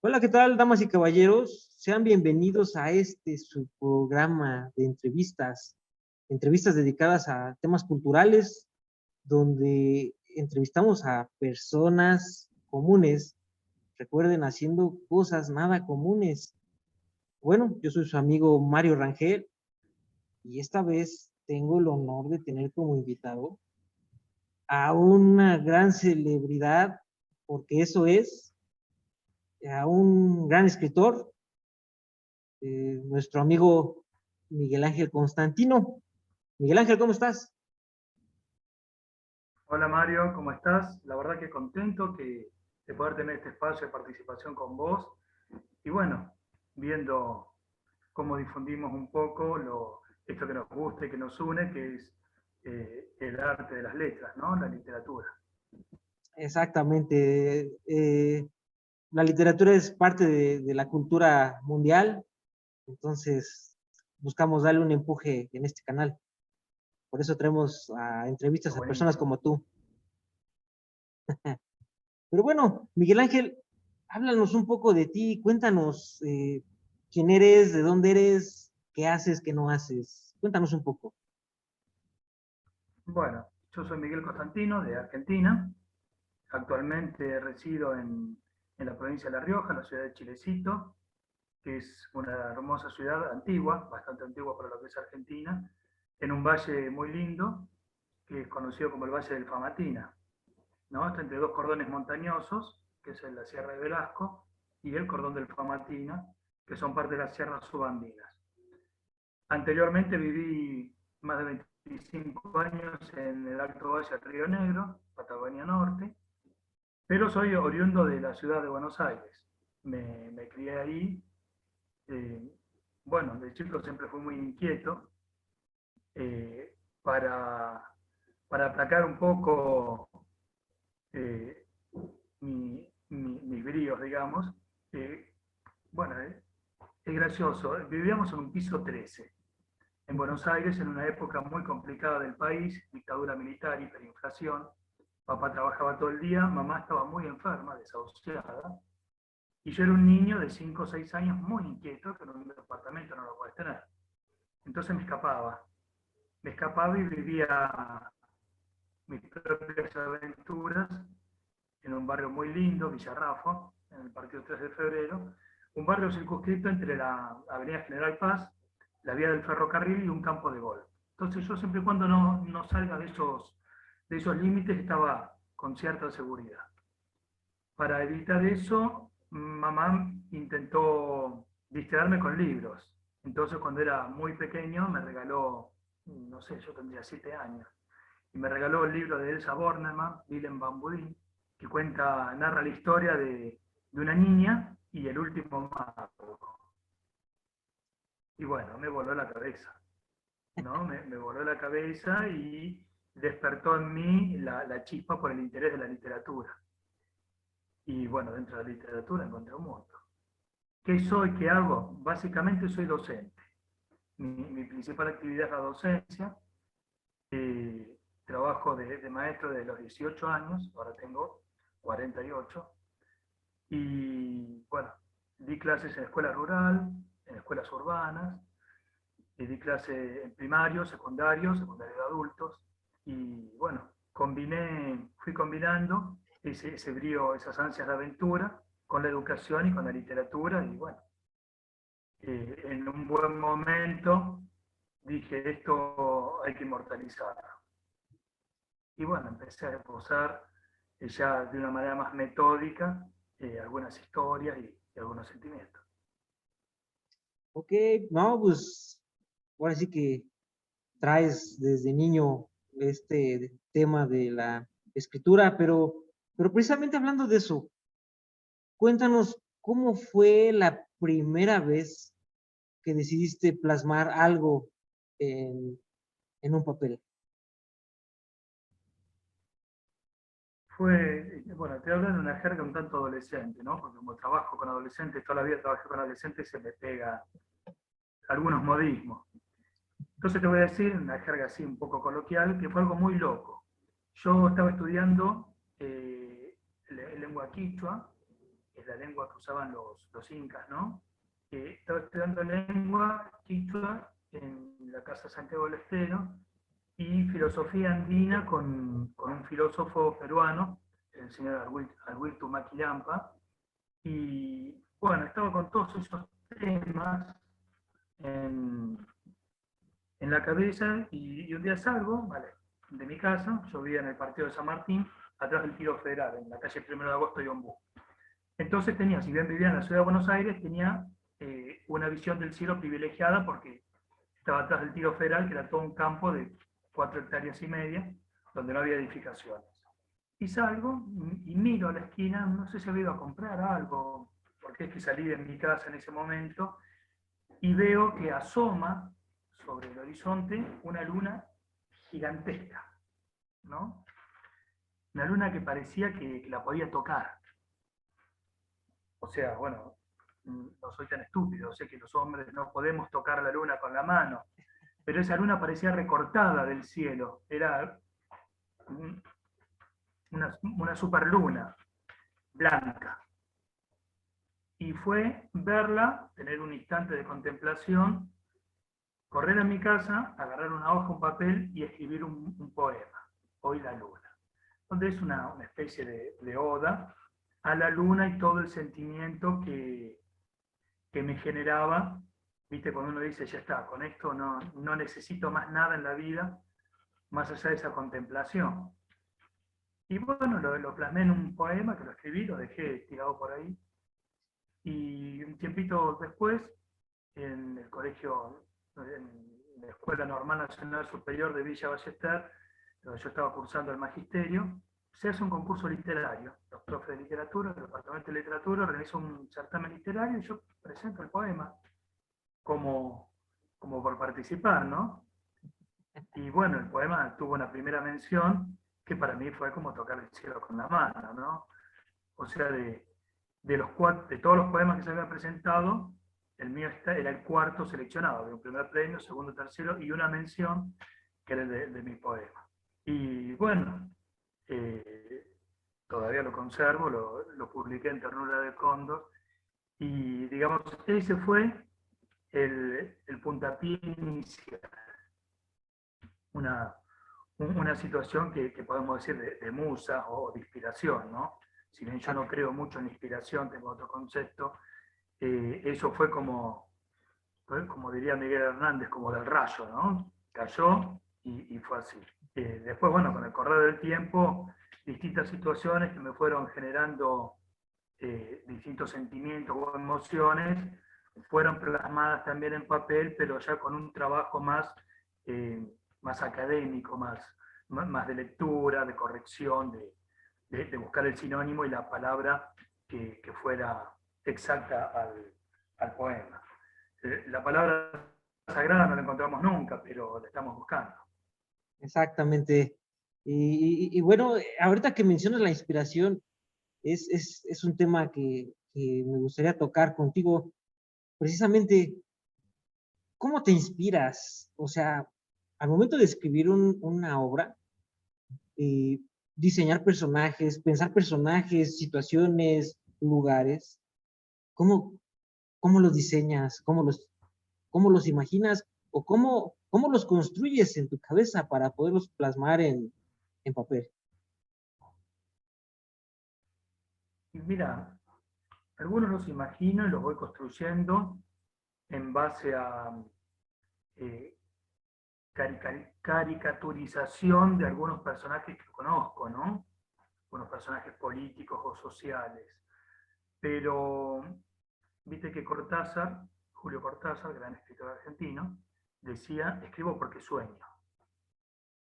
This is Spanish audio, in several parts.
Hola, ¿qué tal, damas y caballeros? Sean bienvenidos a su programa de entrevistas dedicadas a temas culturales, donde entrevistamos a personas comunes, recuerden, haciendo cosas nada comunes. Bueno, yo soy su amigo Mario Rangel y esta vez tengo el honor de tener como invitado a una gran celebridad, porque eso es, a un gran escritor, nuestro amigo Miguel Ángel Constantino. Miguel Ángel, ¿cómo estás? Hola Mario, ¿cómo estás? La verdad que contento de poder tener este espacio de participación con vos y bueno, viendo cómo difundimos un poco esto que nos gusta y que nos une, que es el arte de las letras, ¿no? La literatura. Exactamente. La literatura es parte de la cultura mundial, entonces buscamos darle un empuje en este canal. Por eso traemos a entrevistas Está a personas buenísimo. como tú. Pero bueno, Miguel Ángel, háblanos un poco de ti, cuéntanos quién eres, de dónde eres, qué haces, qué no haces. Cuéntanos un poco. Bueno, yo soy Miguel Constantino, de Argentina. Actualmente resido en la provincia de La Rioja, en la ciudad de Chilecito, que es una hermosa ciudad antigua, bastante antigua para lo que es Argentina, en un valle muy lindo, que es conocido como el Valle del Famatina, ¿no? Está entre dos cordones montañosos, que es la Sierra de Velasco y el Cordón del Famatina, que son parte de las sierras subandinas. Anteriormente viví más de 25 años en el Alto Valle del Río Negro, Patagonia Norte, pero soy oriundo de la ciudad de Buenos Aires. Me crié ahí. eh, bueno, de chico siempre fui muy inquieto, eh, para, para aplacar un poco eh, mis bríos, digamos. Eh, bueno, es gracioso. Vivíamos en un piso 13 en Buenos Aires, en una época muy complicada del país, dictadura militar, hiperinflación. Papá trabajaba todo el día, mamá estaba muy enferma, desahuciada, y yo era un niño de 5 o 6 años muy inquieto, que en un departamento no lo puedes tener. Entonces me escapaba y vivía mis propias aventuras en un barrio muy lindo, Villarrafo, en el partido 3 de febrero, un barrio circunscrito entre la Avenida General Paz, la vía del ferrocarril y un campo de golf. Entonces yo siempre y cuando no salga de esos límites estaba con cierta seguridad. Para evitar eso, mamá intentó distraerme con libros. Entonces cuando era muy pequeño me regaló, no sé, yo tendría 7 años, y me regaló el libro de Elsa Bornemann, Willem van Budín, que narra la historia de una niña y el último mago. Y bueno, me voló la cabeza, ¿no? Me voló la cabeza y despertó en mí la chispa por el interés de la literatura. Y bueno, dentro de la literatura encontré un mundo. ¿Qué soy? ¿Qué hago? Básicamente soy docente. Mi principal actividad es la docencia. Trabajo de maestro desde los 18 años, ahora tengo 48. Y bueno, di clases en escuela rural, en escuelas urbanas, y di clases en primario, secundario de adultos. Y bueno, fui combinando ese brío, esas ansias de aventura con la educación y con la literatura. Y bueno, en un buen momento dije, esto hay que inmortalizarlo. Y bueno, empecé a esbozar ya de una manera más metódica algunas historias y algunos sentimientos. Ok, no, pues ahora sí que traes desde niño este tema de la escritura, pero precisamente hablando de eso, cuéntanos cómo fue la primera vez que decidiste plasmar algo en, en un papel. Bueno, te hablo de una jerga un tanto adolescente, ¿no? Porque como trabajo con adolescentes, toda la vida trabajé con adolescentes, se me pega algunos modismos. Entonces te voy a decir, una jerga así un poco coloquial, que fue algo muy loco. Yo estaba estudiando lengua quichua es la lengua que usaban los incas, ¿no? Estaba estudiando lengua quichua en la Casa Santiago del Estero y filosofía andina con un filósofo peruano, el señor Alwirtu Maquilampa, y bueno, estaba con todos esos temas en, en la cabeza y un día salgo, vale, de mi casa, yo vivía en el partido de San Martín, atrás del Tiro Federal, en la calle 1 de Agosto y Ombú. Entonces tenía, si bien vivía en la ciudad de Buenos Aires, tenía una visión del cielo privilegiada porque estaba atrás del Tiro Federal, que era todo un campo de 4,5 hectáreas, donde no había edificaciones. Y salgo y miro a la esquina, no sé si había ido a comprar algo, porque es que salí de mi casa en ese momento, y veo que asoma sobre el horizonte una luna gigantesca, ¿no? Una luna que parecía que la podía tocar. O sea, bueno, no soy tan estúpido, sé que los hombres no podemos tocar la luna con la mano, pero esa luna parecía recortada del cielo, era una superluna blanca. Y fue verla, tener un instante de contemplación, correr a mi casa, agarrar una hoja, un papel y escribir un poema, Hoy la luna, donde es una especie de oda a la luna y todo el sentimiento que me generaba, viste, cuando uno dice, ya está, con esto no necesito más nada en la vida, más allá de esa contemplación. Y bueno, lo plasmé en un poema que lo escribí, lo dejé tirado por ahí, y un tiempito después, en el colegio, en la Escuela Normal Nacional Superior de Villa Ballester, donde yo estaba cursando el magisterio, se hace un concurso literario. Los profes de literatura, el departamento de literatura, organizan un certamen literario y yo presento el poema como por participar, ¿no? Y bueno, el poema tuvo una primera mención que para mí fue como tocar el cielo con la mano, ¿no? O sea, de todos los poemas que se habían presentado, el mío era el cuarto seleccionado, de un primer premio, segundo, tercero y una mención que era el de mi poema. Y bueno, todavía lo conservo, lo publiqué en Ternura de Cóndor, y digamos, ese fue el puntapié inicial. Una situación que podemos decir de musa o de inspiración, ¿no? Si bien yo no creo mucho en inspiración, tengo otro concepto, eso fue como diría Miguel Hernández, como del rayo, ¿no? Cayó y fue así. Después, bueno, con el correr del tiempo, distintas situaciones que me fueron generando distintos sentimientos o emociones, fueron plasmadas también en papel, pero ya con un trabajo más académico, más de lectura, de corrección, de buscar el sinónimo y la palabra que fuera exacta al poema. La palabra sagrada no la encontramos nunca, pero la estamos buscando. Exactamente. Y bueno, ahorita que mencionas la inspiración, es un tema que me gustaría tocar contigo. Precisamente, ¿cómo te inspiras? O sea, al momento de escribir una obra, eh, diseñar personajes, pensar personajes, situaciones, lugares, ¿cómo, cómo los diseñas? Cómo los imaginas? ¿O cómo los construyes en tu cabeza para poderlos plasmar en papel? Mira, algunos los imagino y los voy construyendo en base a eh, caricaturización de algunos personajes que conozco, ¿no? Algunos personajes políticos o sociales. Pero, viste que Cortázar, Julio Cortázar, gran escritor argentino, decía, escribo porque sueño.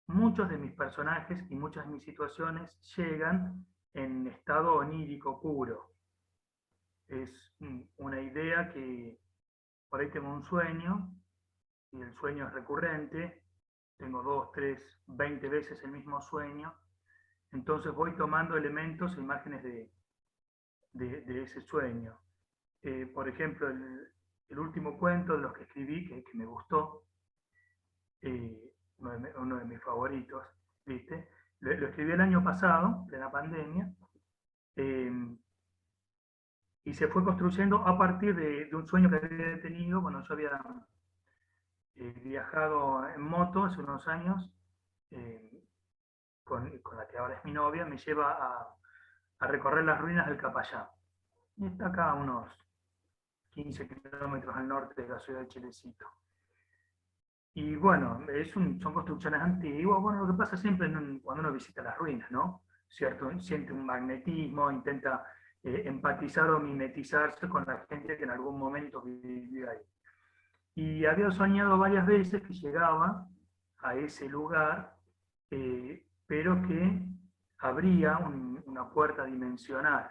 Muchos de mis personajes y muchas de mis situaciones llegan en estado onírico puro. Es una idea que por ahí tengo un sueño y el sueño es recurrente, tengo 2, 3, 20 veces el mismo sueño, entonces voy tomando elementos e imágenes de ese sueño. Por ejemplo, el último cuento de los que escribí, que me gustó, uno de mis favoritos, ¿viste? Lo escribí el año pasado, de la pandemia, y se fue construyendo a partir de un sueño que había tenido. Bueno, yo había viajado en moto hace unos años, eh, con la que ahora es mi novia, me lleva a recorrer las ruinas del Capayán. Y está acá a unos 15 kilómetros al norte de la ciudad de Chilecito. Y bueno, son construcciones antiguas. Bueno, lo que pasa siempre cuando uno visita las ruinas, ¿no? ¿Cierto? Siente un magnetismo, intenta empatizar o mimetizarse con la gente que en algún momento vivió ahí. Y había soñado varias veces que llegaba a ese lugar, pero que abría una puerta dimensional.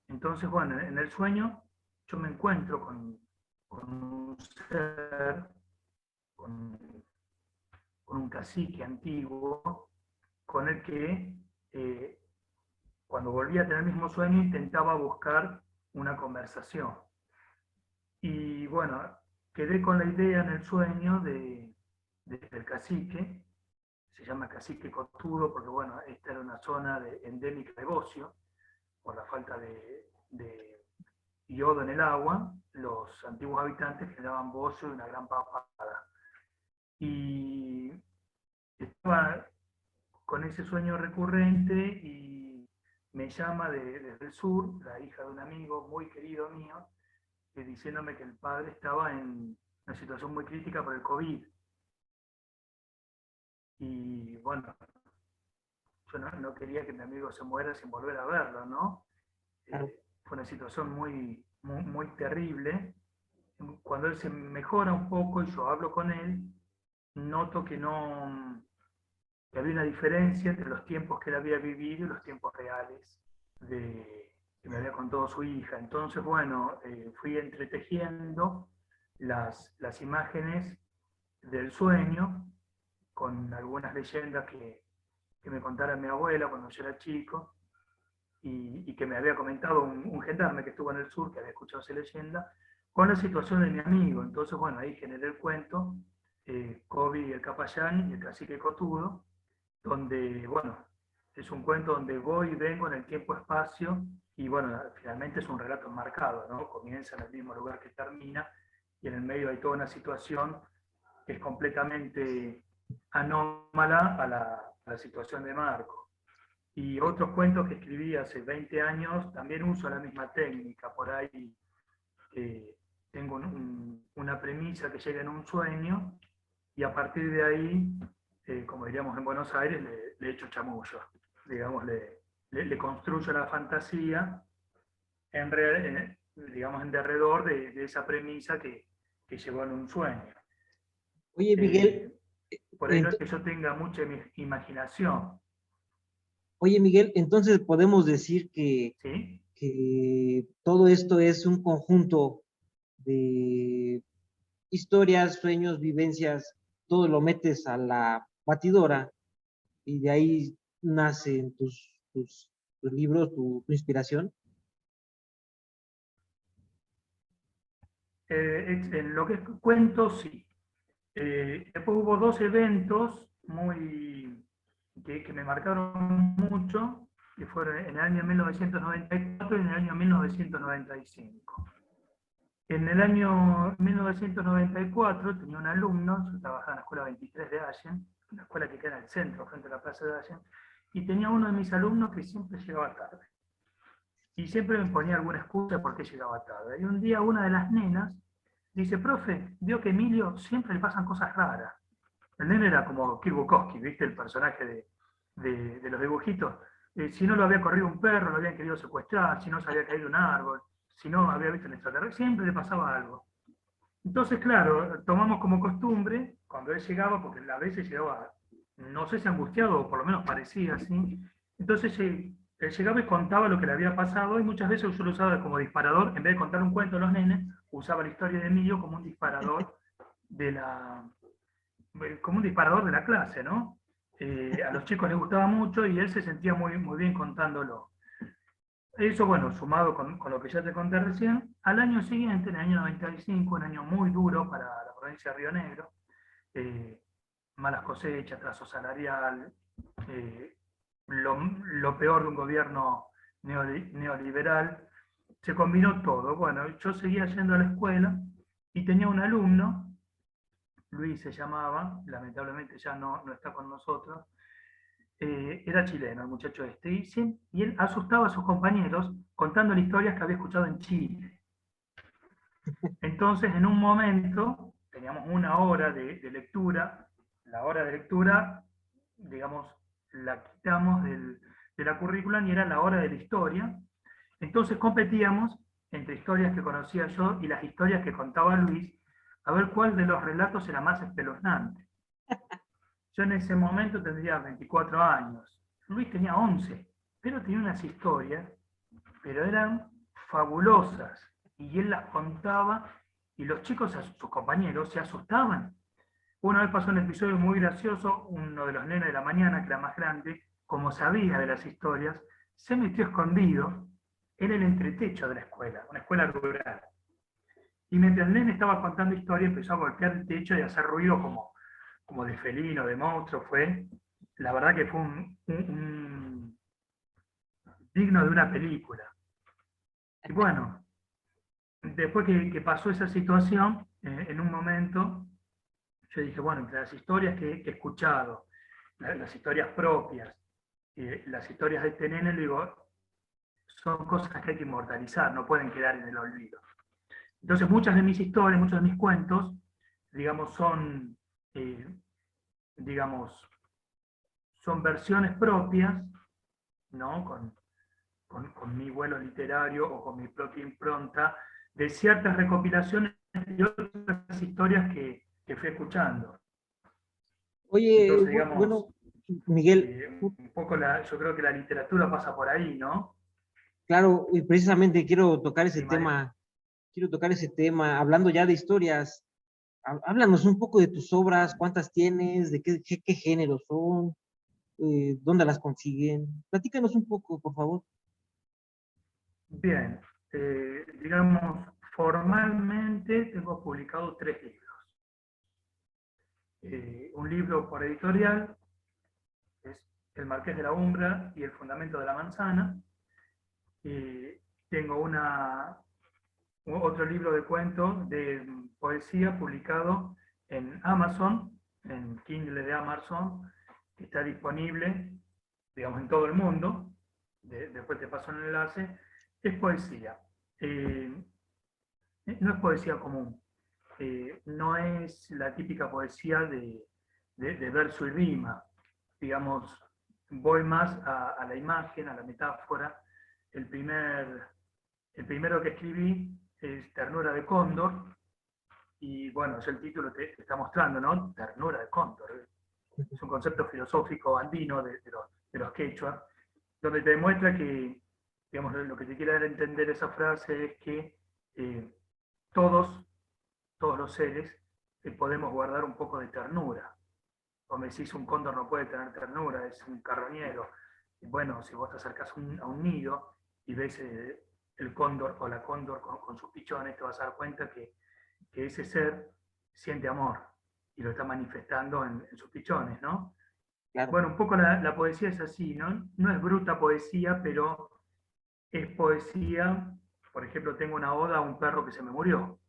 Entonces, bueno, en el sueño yo me encuentro con un ser, con, con un cacique antiguo, con el que cuando volví a tener el mismo sueño intentaba buscar una conversación. Y bueno, quedé con la idea en el sueño del cacique. Se llama Cacique Cotudo porque bueno, esta era una zona endémica de bocio, por la falta de yodo en el agua. Los antiguos habitantes generaban bocio y una gran papada. Y estaba con ese sueño recurrente y me llama desde el sur, la hija de un amigo muy querido mío, diciéndome que el padre estaba en una situación muy crítica por el COVID. Y bueno, yo no quería que mi amigo se muera sin volver a verlo, ¿no? Claro. Fue una situación muy terrible. Cuando él se mejora un poco y yo hablo con él, noto que que había una diferencia entre los tiempos que él había vivido y los tiempos reales que me había contado su hija. Entonces, bueno, fui entretejiendo las imágenes del sueño con algunas leyendas que me contara mi abuela cuando yo era chico y que me había comentado un gendarme que estuvo en el sur, que había escuchado esa leyenda, con la situación de mi amigo. Entonces, bueno, ahí generé el cuento, Kobe y el Capayán y el cacique Cotudo, donde, bueno, es un cuento donde voy y vengo en el tiempo-espacio y, bueno, finalmente es un relato enmarcado, ¿no? Comienza en el mismo lugar que termina y en el medio hay toda una situación que es completamente anómala a la situación de Marco. Y otros cuentos que escribí hace 20 años también uso la misma técnica. Por ahí tengo una premisa que llega en un sueño y a partir de ahí, como diríamos en Buenos Aires, le echo chamullo. Digamos, le construyo la fantasía digamos, en derredor de esa premisa que llegó en un sueño. Oye, Miguel, Por ahí no es que yo tenga mucha imaginación. oye, Miguel, entonces podemos decir ¿Sí? que todo esto es un conjunto de historias, sueños, vivencias, todo lo metes a la batidora y de ahí nacen tus libros, tu inspiración. En lo que es cuentos, sí. Después hubo dos eventos que me marcaron mucho, que fueron en el año 1994 y en el año 1995. En el año 1994 tenía un alumno, yo trabajaba en la escuela 23 de Allen, una escuela que queda en el centro, frente a la plaza de Allen, y tenía uno de mis alumnos que siempre llegaba tarde. Y siempre me ponía alguna excusa por qué llegaba tarde. Y un día una de las nenas dice, profe, vio que a Emilio siempre le pasan cosas raras. El nene era como Kirk Bukowski, ¿viste? El personaje de los dibujitos. Si no lo había corrido un perro, lo habían querido secuestrar, si no se había caído un árbol, si no había visto un extraterrestre, siempre le pasaba algo. Entonces, claro, tomamos como costumbre, cuando él llegaba, porque a veces llegaba, no sé si angustiado, o por lo menos parecía así, entonces él llegaba y contaba lo que le había pasado, y muchas veces yo lo usaba como disparador, en vez de contar un cuento a los nenes, usaba la historia de Emilio como un disparador como un disparador de la clase, ¿no? A los chicos les gustaba mucho y él se sentía muy bien contándolo. Eso, bueno, sumado con lo que ya te conté recién, al año siguiente, en el año 95, un año muy duro para la provincia de Río Negro, malas cosechas, atraso salarial, lo peor de un gobierno neoliberal, se combinó todo. Bueno, yo seguía yendo a la escuela y tenía un alumno, Luis se llamaba, lamentablemente ya no está con nosotros, era chileno el muchacho este, y él asustaba a sus compañeros contando historias que había escuchado en Chile. Entonces, en un momento, teníamos una hora de lectura, la hora de lectura, digamos, la quitamos de la currícula y era la hora de la historia. Entonces competíamos entre historias que conocía yo y las historias que contaba Luis, a ver cuál de los relatos era más espeluznante. Yo en ese momento tendría 24 años, Luis tenía 11, pero tenía unas historias, pero eran fabulosas, y él las contaba, y los chicos, sus compañeros, se asustaban. Una vez pasó un episodio muy gracioso, uno de los nenes de la mañana, que era más grande, como sabía de las historias, se metió escondido en el entretecho de la escuela, una escuela rural. Y mientras el nene estaba contando historia, empezó a golpear el techo y a hacer ruido como de felino, de monstruo. La verdad que fue un digno de una película. Y bueno, después que pasó esa situación, en un momento, yo dije, bueno, entre las historias que he escuchado, las historias propias, las historias de este nene, le digo, son cosas que hay que inmortalizar, no pueden quedar en el olvido. Entonces, muchas de mis historias, muchos de mis cuentos, digamos, eh, digamos, son versiones propias, ¿no? Con mi vuelo literario o con mi propia impronta, de ciertas recopilaciones y otras historias que fui escuchando. Oye, Entonces, digamos, bueno, Miguel, un poco yo creo que la literatura pasa por ahí, ¿no? claro, y precisamente María. quiero tocar ese tema, hablando ya de historias. Háblanos un poco de tus obras, cuántas tienes, de qué géneros son, dónde las consiguen. Platícanos un poco, por favor. Bien, digamos, formalmente tengo publicado 3 libros. Un libro por editorial, es El Marqués de la Umbra y El Fundamento de la Manzana. Tengo otro libro de cuentos de poesía publicado en Amazon, en Kindle de Amazon, que está disponible, digamos, en todo el mundo. Después te paso el enlace. Es poesía. No es poesía común. No es la típica poesía de verso y rima. Digamos, voy más a la imagen, a la metáfora. El, primer, el primero que escribí es Ternura de Cóndor, y bueno, es el título te está mostrando, ¿no? Ternura de Cóndor. Es un concepto filosófico andino de los quechua, donde te demuestra que, digamos, lo que te quiere dar a entender esa frase es que eh, todos, todos los seres podemos guardar un poco de ternura. O me decís, un cóndor no puede tener ternura, es un carroñero. Y bueno, si vos te acercás a un nido y ves el cóndor o la cóndor con sus pichones, te vas a dar cuenta que ese ser siente amor y lo está manifestando en sus pichones, ¿no? Claro. Bueno, un poco la poesía es así, ¿no? No es bruta poesía, pero es poesía. Por ejemplo, tengo una oda a un perro que se me murió.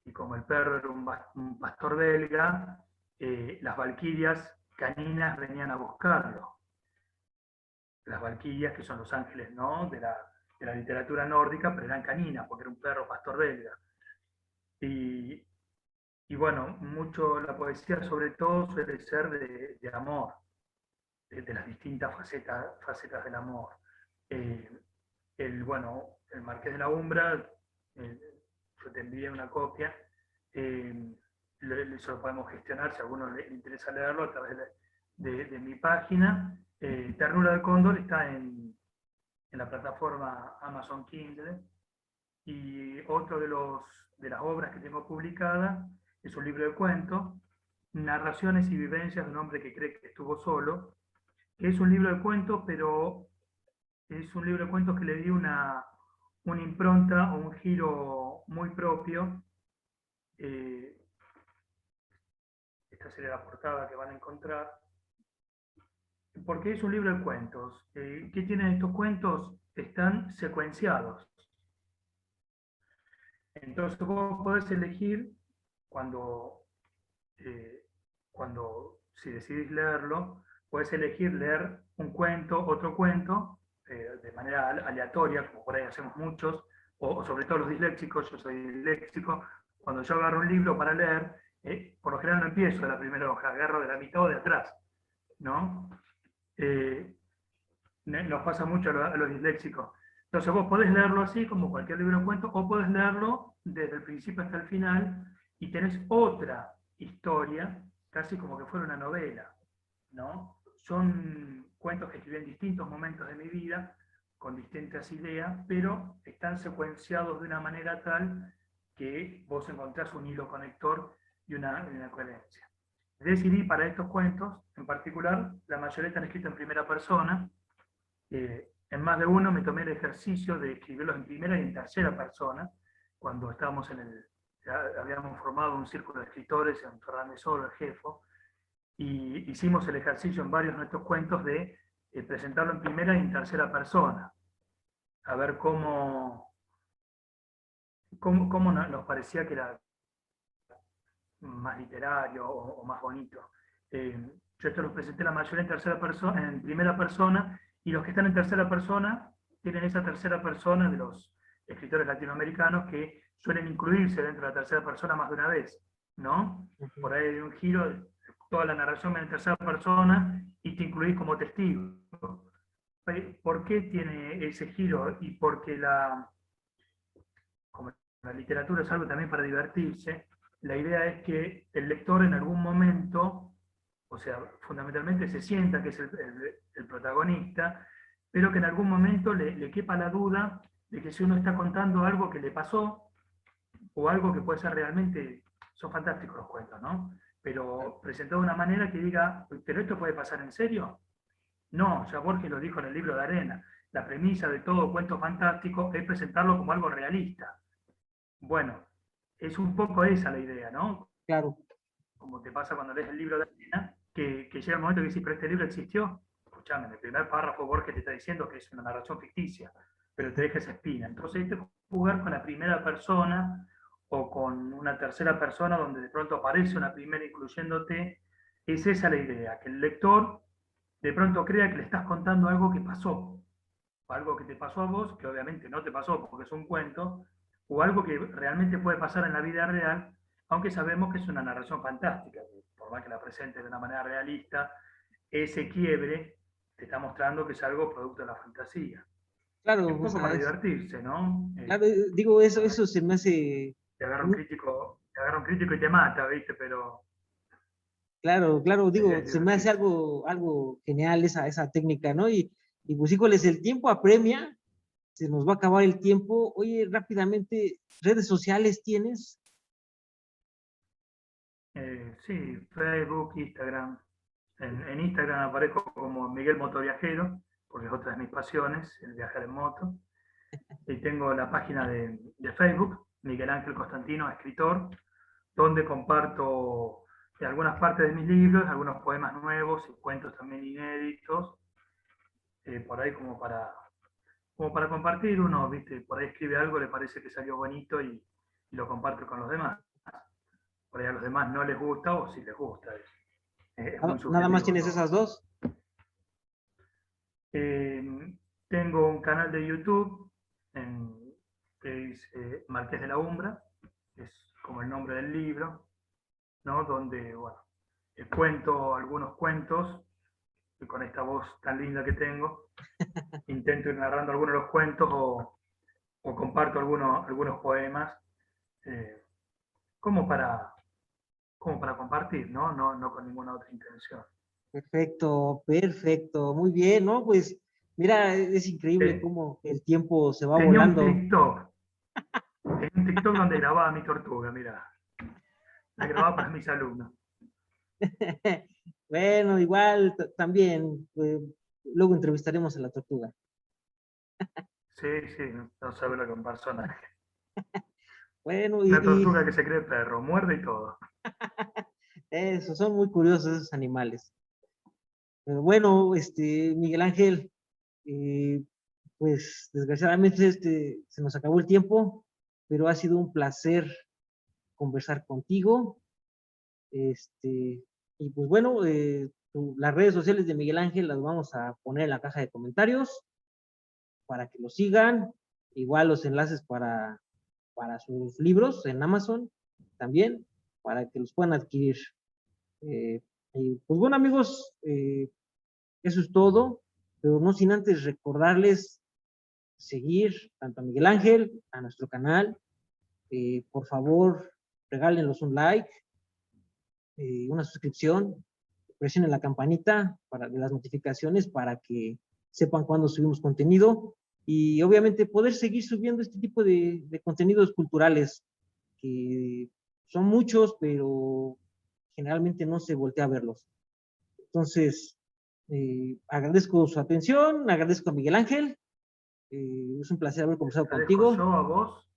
Y como el perro era un pastor belga, las valquirias caninas venían a buscarlo. Las valquirias, que son los ángeles, ¿no? de la literatura nórdica, pero eran caninas, porque era un perro pastor belga. Y, y bueno, mucho la poesía sobre todo suele ser de amor, de las distintas facetas del amor. Eh, el Marqués de la Umbra, eh, yo te envié una copia, eso lo podemos gestionar si a alguno le interesa leerlo a través de mi página. Ternura de Cóndor está en la plataforma Amazon Kindle, y otro de las obras que tengo publicada es un libro de cuentos, Narraciones y vivencias de un hombre que cree que estuvo solo, que es un libro de cuentos, pero es un libro de cuentos que le di una impronta o un giro muy propio. Eh, Esta sería la portada que van a encontrar. Porque es un libro de cuentos. ¿Qué tienen estos cuentos? Están secuenciados. Entonces vos podés elegir cuando, si decidís leerlo, puedes elegir leer un cuento, otro cuento, de manera aleatoria, como por ahí hacemos muchos, o sobre todo los disléxicos. Yo soy disléxico. Cuando yo agarro un libro para leer, por lo general no empiezo de la primera hoja, agarro de la mitad o de atrás, ¿no? Eh, Nos pasa mucho a los disléxicos. Entonces vos podés leerlo así, como cualquier libro de cuentos, o podés leerlo desde el principio hasta el final y tenés otra historia, casi como que fuera una novela, ¿no? Son cuentos que escribí en distintos momentos de mi vida, con distintas ideas, pero están secuenciados de una manera tal que vos encontrás un hilo conector y una coherencia. Decidí para estos cuentos, en particular, la mayoría están escritos en primera persona. En más de uno me tomé el ejercicio de escribirlos en primera y en tercera persona, cuando estábamos habíamos formado un círculo de escritores en Fernández Oro, el Jefo, y hicimos el ejercicio en varios de nuestros cuentos de presentarlo en primera y en tercera persona, a ver cómo nos parecía que era más literario o más bonito. Yo esto los presenté la mayoría en tercera persona, en primera persona, y los que están en tercera persona tienen esa tercera persona de los escritores latinoamericanos que suelen incluirse dentro de la tercera persona más de una vez, ¿no? Por ahí hay un giro, toda la narración viene en tercera persona y te incluís como testigo. ¿Por qué tiene ese giro? Y porque como la literatura es algo también para divertirse, la idea es que el lector en algún momento, o sea, fundamentalmente se sienta que es el protagonista, pero que en algún momento le quepa la duda de que si uno está contando algo que le pasó, o algo que puede ser realmente, son fantásticos los cuentos, ¿no? Pero presentado de una manera que diga, ¿pero esto puede pasar en serio? No, ya Borges lo dijo en el libro de Arena. La premisa de todo cuento fantástico es presentarlo como algo realista. Bueno, es un poco esa la idea, ¿no? Claro. Como te pasa cuando lees el libro de Arena, que llega el momento que dices, pero este libro existió. Escuchame, en el primer párrafo Borges te está diciendo que es una narración ficticia, pero te deja esa espina. Entonces, este jugar con la primera persona o con una tercera persona donde de pronto aparece una primera incluyéndote, es esa la idea, que el lector de pronto crea que le estás contando algo que pasó, o algo que te pasó a vos, que obviamente no te pasó porque es un cuento, o algo que realmente puede pasar en la vida real, aunque sabemos que es una narración fantástica, por más que la presente de una manera realista, ese quiebre te está mostrando que es algo producto de la fantasía. Y Claro, un o poco sea, para divertirse, ¿no? claro, digo, eso se me hace, Te agarra un crítico y te mata, ¿viste? Pero claro, claro, la idea digo, es se me hace divertirse. algo genial esa técnica, ¿no? Y pues, híjoles, el tiempo apremia, se nos va a acabar el tiempo. Oye, rápidamente, ¿redes sociales tienes? Sí, Facebook, Instagram. En Instagram aparezco como Miguel Motoviajero, porque es otra de mis pasiones, el viajar en moto. Y tengo la página de Facebook, Miguel Ángel Constantino, escritor, donde comparto algunas partes de mis libros, algunos poemas nuevos y cuentos también inéditos, por ahí como para compartir. Uno, ¿viste? Por ahí escribe algo, le parece que salió bonito y lo comparte con los demás. Por ahí a los demás no les gusta o si les gusta, es muy Nada más subjetivo tienes todo. esas dos. Tengo un canal de YouTube que es Marqués de la Umbra, que es como el nombre del libro, ¿no? Donde, bueno, cuento algunos cuentos, y con esta voz tan linda que tengo, intento ir narrando algunos de los cuentos o comparto algunos poemas, eh, como, para, como para compartir, ¿no? No con ninguna otra intención. Perfecto, perfecto, muy bien, ¿no? Pues mira, es increíble Eh, cómo el tiempo se va tenía volando. un TikTok donde grababa mi tortuga, mira, la grababa para mis alumnos. Bueno, igual también, luego entrevistaremos a la tortuga. Sí, sí, no sabe lo que un personaje. Bueno, Una tortuga que se cree perro, muerde y todo. eso, son muy curiosos esos animales. Pero bueno, Miguel Ángel, eh, pues desgraciadamente se nos acabó el tiempo. pero ha sido un placer conversar contigo. Y pues bueno, las redes sociales de Miguel Ángel las vamos a poner en la caja de comentarios para que lo sigan. Igual los enlaces para sus libros en Amazon también, para que los puedan adquirir. Y pues bueno, amigos, eso es todo, pero no sin antes recordarles seguir tanto a Miguel Ángel, a nuestro canal. Por favor, regálenos un like, una suscripción, presionen la campanita de las notificaciones para que sepan cuando subimos contenido y obviamente poder seguir subiendo este tipo de contenidos culturales que son muchos, pero generalmente no se voltea a verlos. Entonces, agradezco su atención, agradezco a Miguel Ángel, es un placer haber conversado Te dejo contigo. yo a vos,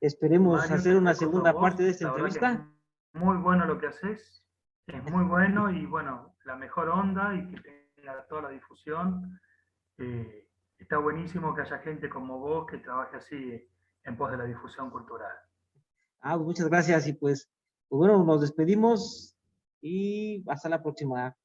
Esperemos Mario, hacer te una dejo yo a segunda parte vos. de esta La verdad que es entrevista. muy bueno lo que haces, es muy bueno y bueno, la mejor onda y que tenga toda la difusión. Está buenísimo que haya gente como vos que trabaje así en pos de la difusión cultural. Muchas gracias y pues bueno, nos despedimos y hasta la próxima.